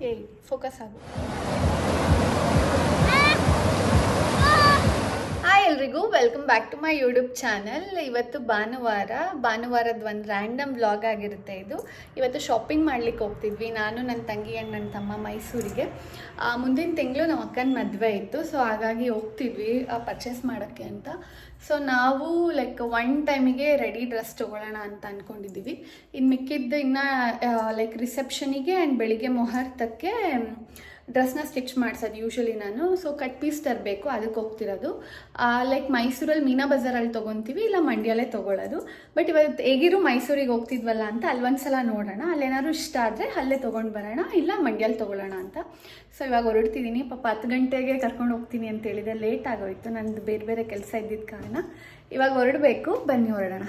ಏಯ್ ಫೋಕಸ್ ಆಗು. ಹಾಯ್ ಎಲ್ರಿಗೂ, welcome back to my YouTube channel. ಇವತ್ತು ಭಾನುವಾರದ ಒಂದು ರ್ಯಾಂಡಮ್ ವ್ಲಾಗ್ ಆಗಿರುತ್ತೆ ಇದು. ಇವತ್ತು ಶಾಪಿಂಗ್ ಮಾಡ್ಲಿಕ್ಕೆ ಹೋಗ್ತಿದ್ವಿ, ನಾನು ನನ್ನ ತಂಗಿ ಆ್ಯಂಡ್ ನನ್ನ ತಮ್ಮ ಮೈಸೂರಿಗೆ. ಮುಂದಿನ ತಿಂಗಳು ನಮ್ಮ ಅಕ್ಕನ ಮದುವೆ ಇತ್ತು, ಸೊ ಹಾಗಾಗಿ ಹೋಗ್ತಿದ್ವಿ ಪರ್ಚೇಸ್ ಮಾಡೋಕ್ಕೆ ಅಂತ. ಸೊ ನಾವು ಲೈಕ್ ಒನ್ ಟೈಮಿಗೆ ರೆಡಿ ಡ್ರೆಸ್ ತೊಗೊಳ್ಳೋಣ ಅಂತ ಅಂದ್ಕೊಂಡಿದ್ದೀವಿ. ಇನ್ನು ಮಿಕ್ಕಿದ್ದು ಇನ್ನು ಲೈಕ್ ರಿಸೆಪ್ಷನಿಗೆ ಆ್ಯಂಡ್ ಬೆಳಿಗ್ಗೆ ಮುಹೂರ್ತಕ್ಕೆ ಡ್ರೆಸ್ನ ಸ್ಟಿಚ್ ಮಾಡಿಸೋದು ಯೂಶ್ವಲಿ ನಾನು. ಸೊ ಕಟ್ ಪೀಸ್ ತರಬೇಕು, ಅದಕ್ಕೆ ಹೋಗ್ತಿರೋದು. ಲೈಕ್ ಮೈಸೂರಲ್ಲಿ ಮೀನಾ ಬಜಾರಲ್ಲಿ ತೊಗೊತೀವಿ, ಇಲ್ಲ ಮಂಡ್ಯಲ್ಲೇ ತೊಗೊಳ್ಳೋದು. ಬಟ್ ಇವತ್ತು ಹೇಗಿರು ಮೈಸೂರಿಗೆ ಹೋಗ್ತಿದ್ವಲ್ಲ ಅಂತ ಅಲ್ಲೊಂದ್ಸಲ ನೋಡೋಣ, ಅಲ್ಲೇನಾದ್ರು ಇಷ್ಟ ಆದರೆ ಅಲ್ಲೇ ತೊಗೊಂಡು ಬರೋಣ, ಇಲ್ಲ ಮಂಡ್ಯಲ್ಲಿ ತೊಗೊಳ್ಳೋಣ ಅಂತ. ಸೊ ಇವಾಗ ಹೊರಡ್ತಿದ್ದೀನಿ. ಪಾಪ 10 ಗಂಟೆಗೆ ಕರ್ಕೊಂಡು ಹೋಗ್ತೀನಿ ಅಂತ ಹೇಳಿದೆ, ಲೇಟ್ ಆಗೋಯ್ತು, ನಂದು ಬೇರೆ ಕೆಲಸ ಇದ್ದಿದ್ದ ಕಾರಣ. ಇವಾಗ ಹೊರಡಬೇಕು, ಬನ್ನಿ ಹೊರಡೋಣ.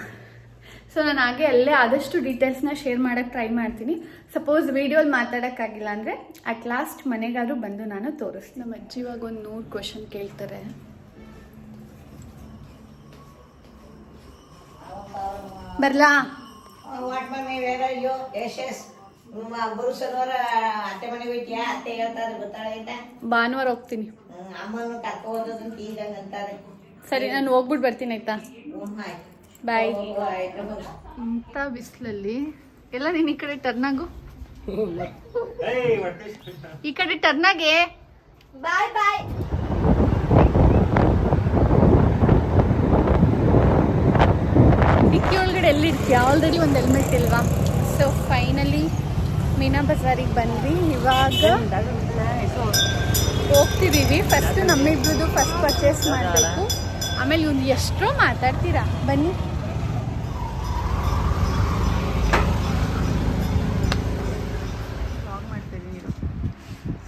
ಸೊ ನಾನು ಹಾಗೆ ಅಲ್ಲೇ ಆದಷ್ಟು ಡೀಟೇಲ್ಸ್ನ ಶೇರ್ ಮಾಡೋಕ್ಕೆ ಟ್ರೈ ಮಾಡ್ತೀನಿ. ಸಪೋಸ್ ವೀಡಿಯೋಲಿ ಮಾತಾಡೋಕ್ಕಾಗಿಲ್ಲ ಅಂದರೆ ಅಟ್ ಲಾಸ್ಟ್ ಮನೆಗಾದ್ರೂ ಬಂದು ನಾನು ತೋರಿಸ್ತೀನಿ. ನಮ್ಮ ಅಜ್ಜಿ ಇವಾಗ ಒಂದು 100 ಕ್ವಶನ್ ಕೇಳ್ತಾರೆ. ಬರ್ಲಾ? ಭಾನುವಾರ ಹೋಗ್ತೀನಿ. ಸರಿ, ನಾನು ಹೋಗ್ಬಿಟ್ಟು ಬರ್ತೀನಿ ಆಯ್ತಾ? ಬಾಯ್. ಇಂಥ ಬಿಸಿಲಲ್ಲಿ ಎಲ್ಲ ನೀನು ಈ ಕಡೆ ಟರ್ನಾಗು, ಈ ಕಡೆ ಟರ್ನಾಗೆ. ಬಾಯ್ ಬಾಯ್. ಡಿಕ್ಕಿ ಒಳಗಡೆ ಎಲ್ಲಿರ್ತೀಯ? ಆಲ್ರೆಡಿ ಒಂದು ಹೆಲ್ಮೆಟ್ ಇಲ್ವಾ? ಸೊ ಫೈನಲಿ ಮೀನಾ ಬಜಾರಿಗೆ ಬಂದ್ವಿ. ಇವಾಗ ಹೋಗ್ತಿದ್ದೀವಿ. ಫಸ್ಟ್ ನಮ್ಮಿಬ್ರದ್ದು ಫಸ್ಟ್ ಪರ್ಚೇಸ್ ಮಾಡಬೇಕು, ಆಮೇಲೆ ಇವ್ನು ಎಷ್ಟೋ ಮಾತಾಡ್ತೀರಾ. ಬನ್ನಿ.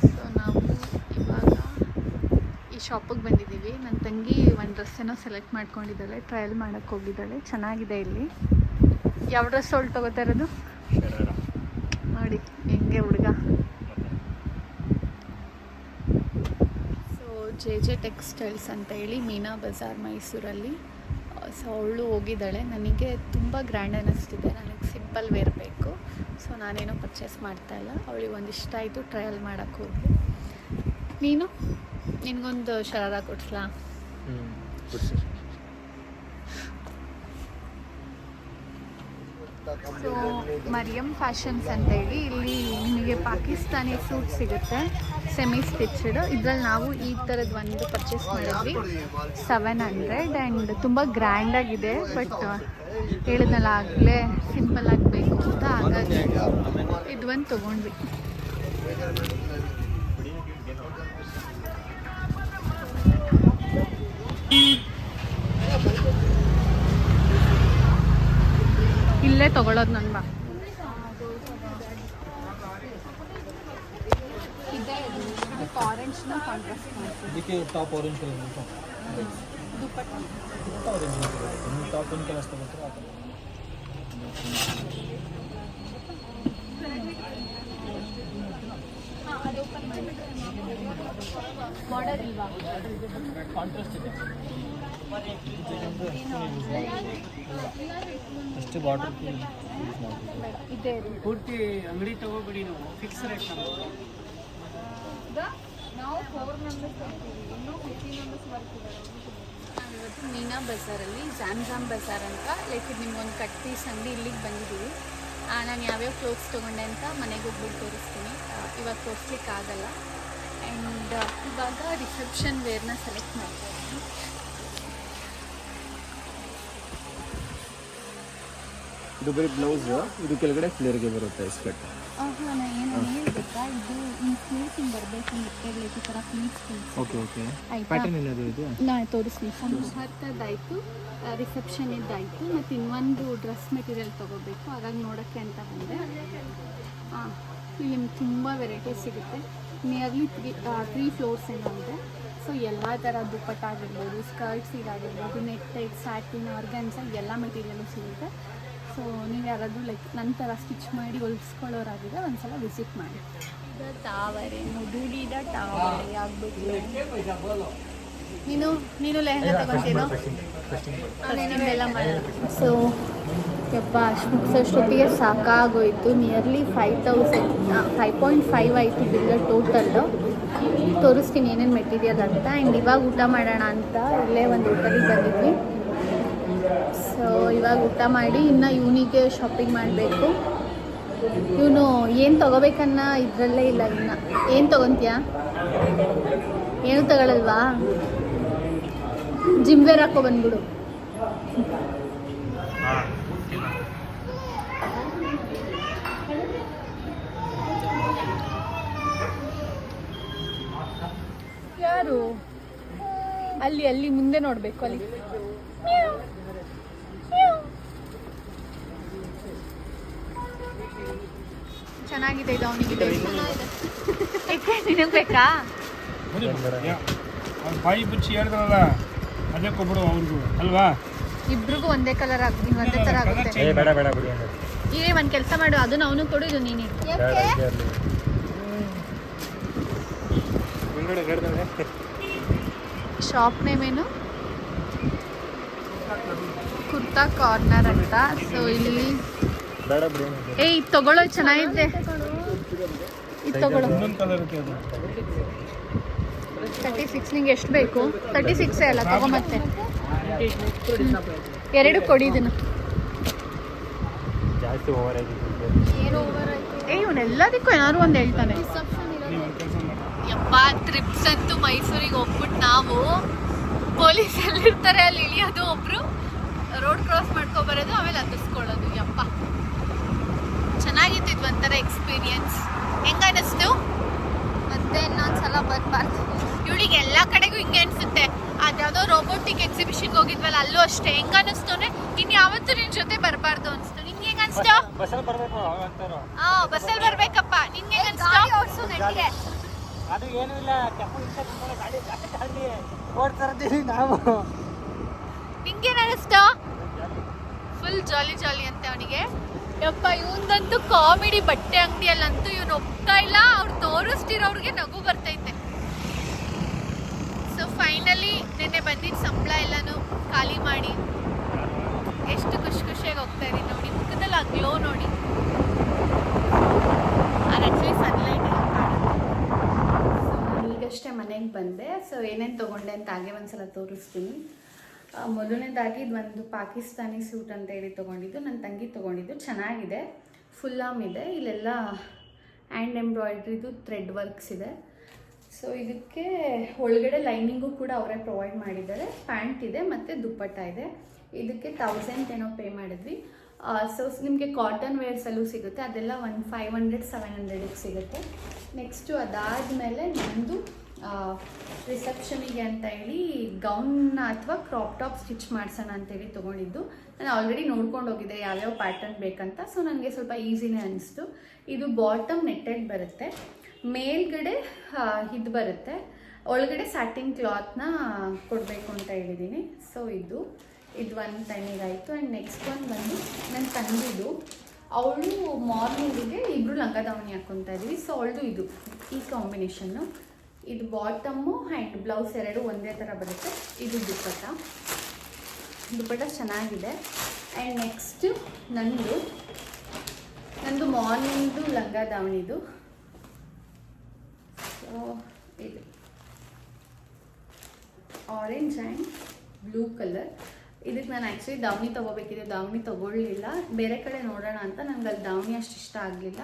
ಸೊ ನಾವು ಇವಾಗ ಈ ಶಾಪಿಗೆ ಬಂದಿದ್ದೀವಿ. ನನ್ನ ತಂಗಿ ಒಂದು ಡ್ರೆಸ್ಸೇನೋ ಸೆಲೆಕ್ಟ್ ಮಾಡ್ಕೊಂಡಿದ್ದಾಳೆ, ಟ್ರಯಲ್ ಮಾಡೋಕ್ಕೆ ಹೋಗಿದ್ದಾಳೆ. ಚೆನ್ನಾಗಿದೆ. ಇಲ್ಲಿ ಯಾವ ಡ್ರೆಸ್ ಹೊಲ್ಟು ತಗೋತಾ ಇರೋದು ನೋಡಿ, ಹೆಂಗೆ ಹುಡುಗ. ಜೆ ಟೆಕ್ಸ್ಟೈಲ್ಸ್ ಅಂತ ಹೇಳಿ ಮೀನಾ ಬಜಾರ್ ಮೈಸೂರಲ್ಲಿ. ಸೊ ಅವಳು ಹೋಗಿದ್ದಾಳೆ. ನನಗೆ ತುಂಬ ಗ್ರ್ಯಾಂಡ್ ಅನ್ನಿಸ್ತಿದೆ, ನನಗೆ ಸಿಂಪಲ್ ವೇರ್ ಬೇಕು. ಸೊ ನಾನೇನೋ ಪರ್ಚೇಸ್ ಮಾಡ್ತಾಯಿಲ್ಲ. ಅವಳಿಗೆ ಒಂದು ಇಷ್ಟ ಆಯಿತು, ಟ್ರಯಲ್ ಮಾಡೋಕ್ಕೆ ಹೋಗಿ. ನೀನು ನಿನಗೊಂದು ಶರಾರ ಕೊಡ್ಸ್ಲಾ? ಸೊ ಮರಿಯಂ ಫ್ಯಾಷನ್ಸ್ ಅಂತ ಹೇಳಿ ಇಲ್ಲಿ ನಿಮಗೆ ಪಾಕಿಸ್ತಾನಿ ಸೂಟ್ ಸಿಗುತ್ತೆ, ಸೆಮಿ ಸ್ಟಿಚ್ಡ್. ಇದರಲ್ಲಿ ನಾವು ಈ ಥರದ್ದು ಒಂದು ಪರ್ಚೇಸ್ ಮಾಡಿದ್ವಿ, 700. ಆ್ಯಂಡ್ ತುಂಬ ಗ್ರ್ಯಾಂಡಾಗಿದೆ. ಬಟ್ ಹೇಳಿದ್ನಲ್ಲ ಆಗಲೇ ಸಿಂಪಲ್ ಆಗಬೇಕು ಅಂತ, ಹಾಗಾಗಿ ಇದು ಒಂದು ತೊಗೊಂಡ್ವಿ. ಇಲ್ಲೇ ತಗೊಳ್ಳೋದು ನನ್ನ ಬಾ. ಆರೆಂಜ್ನ ಕಾಂಟ್ರಾಸ್ಟ್ ಮಾಡ್ತೀವಿ. ಟಾಪ್ ಆರೆಂಜ್ ಬಾರ್ಡರ್ ಇಲ್ವಾ? ಕಾಂಟ್ರಾಸ್ಟ್ ಇದೆ. ಅಷ್ಟು ಬಾರ್ಡರ್ ಇದೆ. ಪೂರ್ತಿ ಅಂಗಡಿ ತಗೋಬಿಡಿ, ನಾವು ಫಿಕ್ಸ್ ರೇಟ್. ನಾವು 4 ಮೆಂಬರ್ಸ್ ಬರ್ತೀವಿ, ಇನ್ನೂ 15 ಮೆಂಬರ್ಸ್ ಬರ್ತಿದ್ದಾರೆ. ನಾವಿವತ್ತು ಮೀನಾ ಬಜಾರಲ್ಲಿ ಜಾಮ್ ಬಜಾರ್ ಅಂತ, ಲೈಕ್ ಇದು ನಿಮ್ಗೊಂದು ಕಟ್ ಪೀಸ್ ಅಂಗಡಿ, ಇಲ್ಲಿಗೆ ಬಂದಿದ್ದೀವಿ. ನಾನು ಯಾವ್ಯಾವ ಕ್ಲೋತ್ಸ್ ತೊಗೊಂಡೆ ಅಂತ ಮನೆಗೆ ಹೋಗ್ಬಿಟ್ಟು ತೋರಿಸ್ತೀನಿ. ಇವಾಗ ತೋರಿಸ್ಲಿಕ್ಕಾಗಲ್ಲ. ಆ್ಯಂಡ್ ಇವಾಗ ರಿಸೆಪ್ಷನ್ ವೇರ್ನ ಸೆಲೆಕ್ಟ್ ಮಾಡ್ತಾ ಇದ್ದೀನಿ. ಇದು ಬರೀ ಬ್ಲೌಸ್, ಇದು ಕೆಳಗಡೆ ಫ್ಲೇರ್ಗೆ ಬರುತ್ತೆ ಸ್ಕರ್ಟ್. ನಾನು ಏನು ಹೇಳ್ಬೇಕಾ, ಇದು ಈ ಫ್ಲೀಟ್ಸ್ ಹಿಂಗೆ ಬರಬೇಕು, ಲೈಕ್ ಈ ಥರ ಫ್ಲೀಟ್ಸ್. ಓಕೆ ಪ್ಯಾಟರ್ನ್ ಏನಾದರೂ ಇದೆ? ನಾನು ತೋರಿಸ್ತೀನಿ. ಮುಹೂರ್ತದ್ದಾಯಿತು, ರಿಸೆಪ್ಷನ್ ಇದ್ದಾಯಿತು, ಮತ್ತು ಇನ್ನೊಂದು ಡ್ರೆಸ್ ಮೆಟೀರಿಯಲ್ ತೊಗೋಬೇಕು, ಹಾಗಾಗಿ ನೋಡೋಕ್ಕೆ ಅಂತ ಬಂದೆ. ಇಲ್ಲಿ ನಿಮ್ಗೆ ತುಂಬ ವೆರೈಟೀಸ್ ಸಿಗುತ್ತೆ. ನಿಯರ್ಲಿ 3 ಫ್ಲೋರ್ಸ್ ಏನೋ ಇದೆ. ಸೊ ಎಲ್ಲ ಥರ ದುಪ್ಪಟ್ಟ ಆಗಿರ್ಬೋದು, ಸ್ಕರ್ಟ್ಸ್ ಇದಾಗಿರ್ಬೋದು, ನೆಟ್, ಸ್ಯಾಟಿನ್, ಆರ್ಗನ್ಸ ಎಲ್ಲ ಮೆಟೀರಿಯಲು ಸಿಗುತ್ತೆ. ಸೊ ನೀವು ಯಾರಾದರೂ ಲೈಕ್ ನನ್ನ ಥರ ಸ್ಟಿಚ್ ಮಾಡಿ ಹೊಲಿಸ್ಕೊಳ್ಳೋರಾಗಿದೆ ಒಂದ್ಸಲ ವಿಸಿಟ್ ಮಾಡಿ. ತಾವರೆ ಮುದುಡಿದ ತಾವರೆ ಆಗ್ಬಿಟ್ಟು ನೀನು ಲೆಹಂಗಾ ತಗೊತೀನೋ? ನಿಮ್ಮೆಲ್ಲ ಮಾಡಿ. ಸೊ ಯಪ್ಪ ಅಷ್ಟು ಮುಗಿಸೋಷ್ಟೊತ್ತಿಗೆ ಸಾಕಾಗೋಯ್ತು. ನಿಯರ್ಲಿ 5,500 ಆಯಿತು ಬಿಲ್ ಟೋಟಲ್ಲು. ತೋರಿಸ್ತೀನಿ ಏನೇನು ಮೆಟೀರಿಯಲ್ ಅಂತ. ಆ್ಯಂಡ್ ಇವಾಗ ಊಟ ಮಾಡೋಣ ಅಂತ ಇಲ್ಲೇ ಒಂದು ಹೋಟೆಲಿಗೆ ಬಂದಿದ್ವಿ. ಸೊ ಇವಾಗ ಊಟ ಮಾಡಿ ಇನ್ನು ಇವನಿಗೆ ಶಾಪಿಂಗ್ ಮಾಡಬೇಕು. ಇವನು ಏನು ತೊಗೋಬೇಕನ್ನ ಇದರಲ್ಲೇ ಇಲ್ಲ. ಇನ್ನು ಏನು ತೊಗೊತೀಯಾ? ಏನು ತಗೊಳ್ಳಲ್ವಾ? ಜಿಮ್ ವೇರ್ ಹಾಕೋ ಬಂದ್ಬಿಡು. ಯಾರು ಅಲ್ಲಿ ಅಲ್ಲಿ ಮುಂದೆ ನೋಡಬೇಕು. ಅಲ್ಲಿ ಚೆನ್ನಾಗಿದೆ ಇದು. ಅವನಿಗೆ ನಿನಗೆ ಬೇಕಾ? ಬಾಯಿ ಬುಚ್ಚಿ ಹೇಳಿದ್ರಲ್ಲ ಅದೇ ಕೊಬಿಡು ಅವ್ರಿಗೂ ಅಲ್ವಾ? ಇಬ್ರಿಗೂ ಒಂದೇ ಕಲರ್ ಆಗುತ್ತೆ, ಒಂದೇ ಥರ ಆಗುತ್ತೆ. ಬೇಡ ಬೇಡ ಬಿಡಿ. ಈಗ ಒಂದು ಕೆಲಸ ಮಾಡು, ಅದನ್ನ ಅವನು ಕೊಡು, ಇದು ನೀನು. ಶಾಪ್ ನೇಮ್ ಏನು? ಕುರ್ತಾ ಕಾರ್ನರ್ ಅಂತ. ಸೊ ಇಲ್ಲಿ ಇದು ತಗೊಳ್ಳೋ ಚೆನ್ನಾಗಿದೆ. ಇದು ತಗೊಳ್ಳೋ 36. ನಿಂಗೆ ಎಷ್ಟು ಬೇಕು? 36 ಅಲ್ಲ, ತಗೋ ಮತ್ತೆ ಎರಡು ಕೊಡಿ. ಇದನ್ನು ಜಾಸ್ತಿ ಓವರ್ ಆಗಿದೆ. ಇವನೆಲ್ಲದಕ್ಕೂ ಏನಾದ್ರು ಒಂದು ಹೇಳ್ತಾನೆ. ಯಪ್ಪ ಟ್ರಿಪ್ಸ್ ಅಂತೂ ಮೈಸೂರಿಗೆ ಹೋಗ್ಬಿಟ್ಟು ನಾವು ಪೊಲೀಸ್ ಎಲ್ಲಿರ್ತಾರೆ ಅಲ್ಲಿ ಇಳಿಯೋದು, ಒಬ್ರು ರೋಡ್ ಕ್ರಾಸ್ ಮಾಡ್ಕೊಬರೋದು, ಆಮೇಲೆ ಹತ್ತಿಸ್ಕೊಳ್ಳೋದು. ಯಪ್ಪ ಚೆನ್ನಾಗಿತ್ತು. ಇದು ಒಂಥರ ಎಕ್ಸ್ಪೀರಿಯನ್ಸ್. ಹೆಂಗ ಅನ್ನಿಸ್ತು? ಮತ್ತೆ ಇನ್ನೊಂದ್ಸಲ ಬರ್ಬಾರ್ದು. ಇವಳಿಗೆ ಎಲ್ಲ ಕಡೆಗೂ ಹಿಂಗೆ ಅನಿಸುತ್ತೆ. ಅದ್ಯಾವುದೋ ರೋಬೋಟಿಕ್ ಎಕ್ಸಿಬಿಷನ್ಗೆ ಹೋಗಿದ್ವಲ್ಲ, ಅಲ್ಲೂ ಅಷ್ಟೇ. ಹೆಂಗ ಅನ್ನಿಸ್ತು ಅಂದ್ರೆ ಇನ್ನು ಯಾವತ್ತೂ ನಿನ್ನ ಜೊತೆ ಬರಬಾರ್ದು ಅನಿಸ್ತು. ನಿನ್ಗೆ ಹೆಂಗ ಅನಿಸ್ತು? ಬಸ್ಸಲ್ಲಿ ಬರಬೇಕು ಅಂತಾರೋ. ಬಸ್ಸಲ್ಲಿ ಬರ್ಬೇಕಪ್ಪ. ನಿನ್ಗೆ ಹೆಂಗ ಅನಿಸ್ತು? ನನಗೆ ಅದು ಏನೂ ಇಲ್ಲ, ಗಾಡಿ ಓಡ್ತಾರ್ತೀವಿ ನಾವು. ನಿಂಗೇನು ಅನಿಸ್ತು? ಫುಲ್ ಜಾಲಿ ಜಾಲಿ ಅಂತೆ ಅವನಿಗೆ. ಯಪ್ಪ ಇವನದಂತೂ ಕಾಮಿಡಿ. ಬಟ್ಟೆ ಅಂಗಡಿಯಲ್ಲಂತೂ ಇವನು ಒಪ್ತಾ ಇಲ್ಲ. ಅವ್ರು ತೋರಿಸ್ತಿರೋರಿಗೆ ನಗು ಬರ್ತೈತೆ. ಸೊ ಫೈನಲಿ ನಿನ್ನೆ ಬಂದಿದ್ದ ಸಂಬಳ ಎಲ್ಲನೂ ಖಾಲಿ ಮಾಡಿ ಎಷ್ಟು ಖುಷಿಯಾಗಿ ಹೋಗ್ತಾ ಇದೀನಿ ನೋಡಿ. ಮುಖದಲ್ಲಿ ಆ ಗ್ಲೋ ನೋಡಿ. ಅದು ಆ್ಯಕ್ಚುಲಿ ಸನ್ಲೈಟ್ ಎಲ್ಲ ಕಾಣುತ್ತೆ. ಸೊ ಈಗಷ್ಟೇ ಮನೆಗೆ ಬಂದೆ. ಸೊ ಏನೇನು ತೊಗೊಂಡೆ ಅಂತ ಹಾಗೆ ಒಂದ್ಸಲ ತೋರಿಸ್ತೀನಿ. ಮೊದಲನೇದಾಗಿ ಇದೊಂದು ಪಾಕಿಸ್ತಾನಿ ಸೂಟ್ ಅಂತ ಹೇಳಿ ತೊಗೊಂಡಿದ್ದು. ನನ್ನ ತಂಗಿ ತೊಗೊಂಡಿದ್ದು. ಚೆನ್ನಾಗಿದೆ. ಫುಲ್ ಆರ್ಮ್ ಇದೆ. ಇಲ್ಲೆಲ್ಲ ಹ್ಯಾಂಡ್ ಎಂಬ್ರಾಯ್ಡ್ರಿದು ಥ್ರೆಡ್ ವರ್ಕ್ಸ್ ಇದೆ. ಸೊ ಇದಕ್ಕೆ ಒಳಗಡೆ ಲೈನಿಂಗು ಕೂಡ ಅವರೇ ಪ್ರೊವೈಡ್ ಮಾಡಿದ್ದಾರೆ. ಪ್ಯಾಂಟ್ ಇದೆ ಮತ್ತು ದುಪ್ಪಟ್ಟ ಇದೆ. ಇದಕ್ಕೆ 1000 ಏನೋ ಪೇ ಮಾಡಿದ್ವಿ. ಸೊ ನಿಮಗೆ ಕಾಟನ್ ವೇರ್ಸಲ್ಲೂ ಸಿಗುತ್ತೆ. ಅದೆಲ್ಲ 500-700ಗೆ ಸಿಗುತ್ತೆ. ನೆಕ್ಸ್ಟು ಅದಾದಮೇಲೆ ನಂದು ರಿಸೆಪ್ಷನಿಗೆ ಅಂತ ಹೇಳಿ ಗೌನ್ನ ಅಥವಾ ಕ್ರಾಪ್ ಟಾಪ್ ಸ್ಟಿಚ್ ಮಾಡಿಸೋಣ ಅಂತೇಳಿ ತೊಗೊಂಡಿದ್ದು. ನಾನು ಆಲ್ರೆಡಿ ನೋಡ್ಕೊಂಡು ಹೋಗಿದ್ದೆ ಯಾವ್ಯಾವ ಪ್ಯಾಟರ್ನ್ ಬೇಕಂತ. ಸೊ ನನಗೆ ಸ್ವಲ್ಪ ಈಸಿನೇ ಅನಿಸ್ತು. ಇದು ಬಾಟಮ್ ನೆಟ್ಟೆಡ್ ಬರುತ್ತೆ, ಮೇಲ್ಗಡೆ ಇದು ಬರುತ್ತೆ, ಒಳಗಡೆ ಸ್ಯಾಟಿನ್ ಕ್ಲಾತ್ನ ಕೊಡಬೇಕು ಅಂತ ಹೇಳಿದ್ದೀನಿ. ಸೊ ಇದು ಒಂದು ಟೈಮಿಗಾಯಿತು. ಆ್ಯಂಡ್ ನೆಕ್ಸ್ಟ್ ಒಂದು ಬಂದು ನನ್ನ ತಂಗಿದು. ಅವಳು ಮಾರ್ನಿಂಗಿಗೆ ಇಬ್ಬರು ಲಂಗ ದಾವಣಿ ಹಾಕ್ಕೊತಾ ಇದ್ವಿ. ಸೊ ಅವಳದು ಇದು ಈ ಕಾಂಬಿನೇಷನ್ನು. ಇದು ಬಾಟಮ್ಮು ಆ್ಯಂಡ್ ಬ್ಲೌಸ್ ಎರಡು ಒಂದೇ ಥರ ಬರುತ್ತೆ. ಇದು ದುಪ್ಪಟ್ಟ ಚೆನ್ನಾಗಿದೆ. ಆ್ಯಂಡ್ ನೆಕ್ಸ್ಟು ನಂದು ಮಾರ್ನಿಂಗ್ದು ಲಂಗ ದಾವಣಿದು. ಸೊ ಇದು ಆರೆಂಜ್ ಆ್ಯಂಡ್ ಬ್ಲೂ ಕಲರ್. ಇದಕ್ಕೆ ನಾನು ಆ್ಯಕ್ಚುಲಿ ದಾವಣಿ ತೊಗೋಬೇಕಿದೆ, ದಾವಣಿ ತೊಗೊಳ್ಳಿಲ್ಲ. ಬೇರೆ ಕಡೆ ನೋಡೋಣ ಅಂತ. ನನಗೆ ಅಲ್ಲಿ ದಾವಣಿ ಅಷ್ಟು ಇಷ್ಟ ಆಗಲಿಲ್ಲ.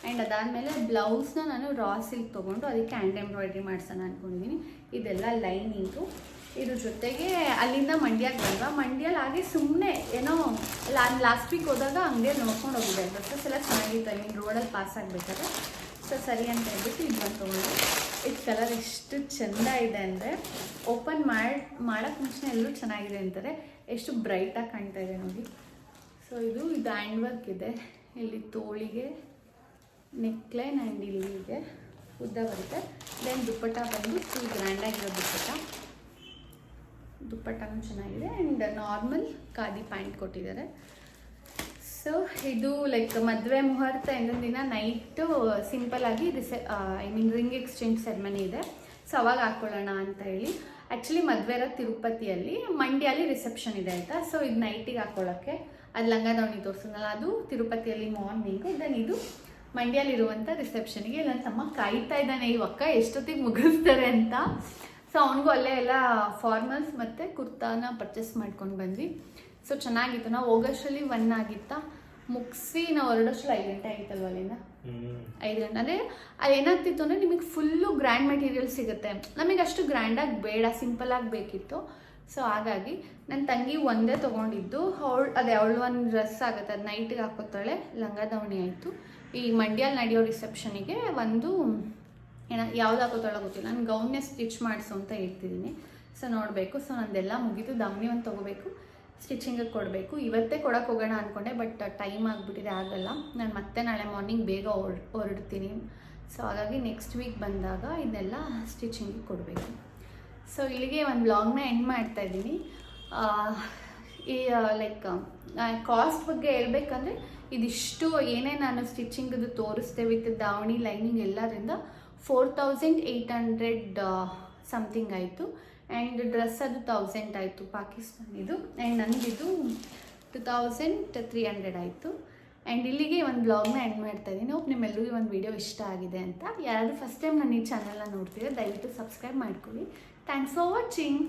ಆ್ಯಂಡ್ ಅದಾದಮೇಲೆ ಬ್ಲೌಸ್ನ ನಾನು ರಾ ಸಿಲ್ಕ್ ತೊಗೊಂಡು ಅದಕ್ಕೆ ಹ್ಯಾಂಡ್ ಎಂಬ್ರಾಯ್ಡ್ರಿ ಮಾಡ್ಸೋಣ ಅಂದ್ಕೊಂಡಿದ್ದೀನಿ. ಇದೆಲ್ಲ ಲೈನಿಂಗು. ಇದ್ರ ಜೊತೆಗೆ ಅಲ್ಲಿಂದ ಮಂಡ್ಯಕ್ಕೆ ಬಂದ್ವಾ. ಮಂಡ್ಯಲ್ಲಿ ಹಾಗೆ ಸುಮ್ಮನೆ ಏನೋ ಲಾಸ್ಟ್ ವೀಕ್ ಹೋದಾಗ ಅಂಗಡಿಯಲ್ಲಿ ನೋಡ್ಕೊಂಡು ಹೋಗಿದ್ದೆ. ಡ್ರೆಸ್ಸಸ್ ಎಲ್ಲ ಚೆನ್ನಾಗಿತ್ತು. ಐ ಮೀನ್ ರೋಡಲ್ಲಿ ಪಾಸ್ ಆಗಬೇಕಾದ್ರೆ. ಸೊ ಸರಿ ಅಂತ ಹೇಳ್ಬಿಟ್ಟು ಇದು ಬಂದು ತೊಗೊಂಡು. ಇದು ಕಲರ್ ಎಷ್ಟು ಚೆಂದ ಇದೆ ಅಂದರೆ ಓಪನ್ ಮಾಡೋಕ್ಕೆ ಮುಂಚೆ ಎಲ್ಲರೂ ಚೆನ್ನಾಗಿದೆ ಅಂತಾರೆ. ಎಷ್ಟು ಬ್ರೈಟಾಗಿ ಕಾಣ್ತಾ ಇದೆ ನೋಡಿ. ಸೊ ಇದು ಹ್ಯಾಂಡ್ ವರ್ಕ್ ಇದೆ. ಇಲ್ಲಿ ತೋಳಿಗೆ ನೆಕ್ಲೈನ್ ಆ್ಯಂಡ್ ಇಲ್ಲಿಗೆ ಉದ್ದ ಬರುತ್ತೆ. ದೆನ್ ದುಪ್ಪಟ್ಟ ಬಂದು ಫುಲ್ ಗ್ರ್ಯಾಂಡಾಗಿರೋ ದುಪ್ಪಟ್ಟನೂ ಚೆನ್ನಾಗಿದೆ. ಆ್ಯಂಡ್ ನಾರ್ಮಲ್ ಖಾದಿ ಪ್ಯಾಂಟ್ ಕೊಟ್ಟಿದ್ದಾರೆ. ಸೊ ಇದು ಲೈಕ್ ಮದುವೆ ಮುಹೂರ್ತ ಎಂದಿನ ದಿನ ನೈಟು ಸಿಂಪಲ್ಲಾಗಿ ರಿಂಗ್ ಎಕ್ಸ್ಚೇಂಜ್ ಸೆರೆಮನಿ ಇದೆ. ಸೊ ಅವಾಗ ಹಾಕ್ಕೊಳ್ಳೋಣ ಅಂತ ಹೇಳಿ. ಆ್ಯಕ್ಚುಲಿ ಮದುವೆ ಇರೋ ತಿರುಪತಿಯಲ್ಲಿ, ಮಂಡ್ಯಲ್ಲಿ ರಿಸೆಪ್ಷನ್ ಇದೆ ಆಯಿತಾ. ಸೊ ಇದು ನೈಟಿಗೆ ಹಾಕ್ಕೊಳ್ಳೋಕ್ಕೆ ಅದು ಲಂಗ ದಾವಣಿ ತೋರಿಸಿದ್ನಲ್ಲ ಅದು ತಿರುಪತಿಯಲ್ಲಿ ಮಾರ್ನಿಂಗು. ದೆನ್ ಇದು ಮಂಡ್ಯಲ್ಲಿರುವಂಥ ರಿಸೆಪ್ಷನ್ಗೆ ನನ್ನ ತಮ್ಮ ಕಾಯ್ತಾ ಇದ್ದಾನೆ ಇವಕ್ಕ ಎಷ್ಟೊತ್ತಿಗೆ ಮುಗಿಸ್ತಾರೆ ಅಂತ. ಸೊ ಅವನಿಗೂ ಅಲ್ಲೇ ಎಲ್ಲ ಫಾರ್ಮಲ್ಸ್ ಮತ್ತು ಕುರ್ತಾನ ಪರ್ಚೇಸ್ ಮಾಡ್ಕೊಂಡು ಬಂದ್ವಿ. ಸೊ ಚೆನ್ನಾಗಿತ್ತು. ನಾವು ಹೋಗೋಷ್ಟರಲ್ಲಿ 1 ಆಗಿತ್ತಾ, ಮುಗಿಸಿ ನಾವು ಹೊರಡೋಷ್ಟರಲ್ಲಿ 5 ಗಂಟೆ ಆಗಿತ್ತಲ್ವ ಅಲ್ಲಿಂದ. 5 ಗಂಟೆ ಅಂದರೆ ಅದು ಏನಾಗ್ತಿತ್ತು ಅಂದರೆ ನಿಮಗೆ ಫುಲ್ಲು ಗ್ರ್ಯಾಂಡ್ ಮೆಟೀರಿಯಲ್ ಸಿಗುತ್ತೆ, ನಮಗೆ ಅಷ್ಟು ಗ್ರ್ಯಾಂಡಾಗಿ ಬೇಡ, ಸಿಂಪಲಾಗಿ ಬೇಕಿತ್ತು. ಸೊ ಹಾಗಾಗಿ ನನ್ನ ತಂಗಿ ಒಂದೇ ತೊಗೊಂಡಿದ್ದು. ಅವಳು ಒಂದು ಡ್ರೆಸ್ ಆಗುತ್ತೆ, ಅದು ನೈಟಿಗೆ ಹಾಕೋತಾಳೆ, ಲಂಗ ದಾವಣಿ ಆಯಿತು. ಈ ಮಂಡ್ಯಲ್ಲಿ ನಡೆಯೋ ರಿಸೆಪ್ಷನಿಗೆ ಒಂದು ಯಾವ್ದು ಹಾಕೋತಾಳೋ ಗೊತ್ತಿಲ್ಲ, ನಾನು ಗೌನ್ನೇ ಸ್ಟಿಚ್ ಮಾಡಿಸು ಅಂತ ಹೇಳ್ತಿದ್ದೀನಿ. ಸೊ ನೋಡಬೇಕು. ಸೊ ನಂದೆಲ್ಲ ಮುಗೀತು, ದಾವಣಿ ಒಂದು ತೊಗೋಬೇಕು, ಸ್ಟಿಚಿಂಗಿಗೆ ಕೊಡಬೇಕು. ಇವತ್ತೇ ಕೊಡೋಕೆ ಹೋಗೋಣ ಅಂದ್ಕೊಂಡೆ, ಬಟ್ ಟೈಮ್ ಆಗಿಬಿಟ್ಟಿದೆ, ಆಗಲ್ಲ. ನಾನು ಮತ್ತೆ ನಾಳೆ ಮಾರ್ನಿಂಗ್ ಬೇಗ ಹೊರಡ್ತೀನಿ. ಸೊ ಹಾಗಾಗಿ ನೆಕ್ಸ್ಟ್ ವೀಕ್ ಬಂದಾಗ ಇದನ್ನೆಲ್ಲ ಸ್ಟಿಚಿಂಗಿಗೆ ಕೊಡಬೇಕು. ಸೊ ಇಲ್ಲಿಗೆ ಒಂದು ವ್ಲಾಗ್ನ ಎಂಡ್ ಮಾಡ್ತಾಯಿದ್ದೀನಿ. ಈ ಲೈಕ್ ಕಾಸ್ಟ್ ಬಗ್ಗೆ ಹೇಳ್ಬೇಕಂದ್ರೆ ಇದಿಷ್ಟು ಏನೇ ನಾನು ಸ್ಟಿಚಿಂಗದು ತೋರಿಸ್ದೆ ವಿತ್ ದಾವಣಿ ಲೈನಿಂಗ್ ಎಲ್ಲರಿಂದ 4800 ಸಮಥಿಂಗ್ ಆಯಿತು. ಆ್ಯಂಡ್ ಡ್ರೆಸ್ ಅದು 1000 ಆಯಿತು ಪಾಕಿಸ್ತಾನಿದು. ಆ್ಯಂಡ್ ನನಗಿದು 2300 ಆಯಿತು. ಆ್ಯಂಡ್ ಇಲ್ಲಿಗೆ ಒಂದು ಬ್ಲಾಗ್ನ ಎಂಡ್ ಮಾಡ್ತಾಯಿದ್ದೀನಿ. ಹೋಪ್ ನಿಮ್ಮೆಲ್ಲರಿಗೂ ಒಂದು ವಿಡಿಯೋ ಇಷ್ಟ ಆಗಿದೆ ಅಂತ. ಯಾರಾದರೂ ಫಸ್ಟ್ ಟೈಮ್ ನಾನು ಈ ಚಾನಲ್ನ ನೋಡ್ತೀರಾ ದಯವಿಟ್ಟು ಸಬ್ಸ್ಕ್ರೈಬ್ ಮಾಡ್ಕೊಳ್ಳಿ. Thanks for watching.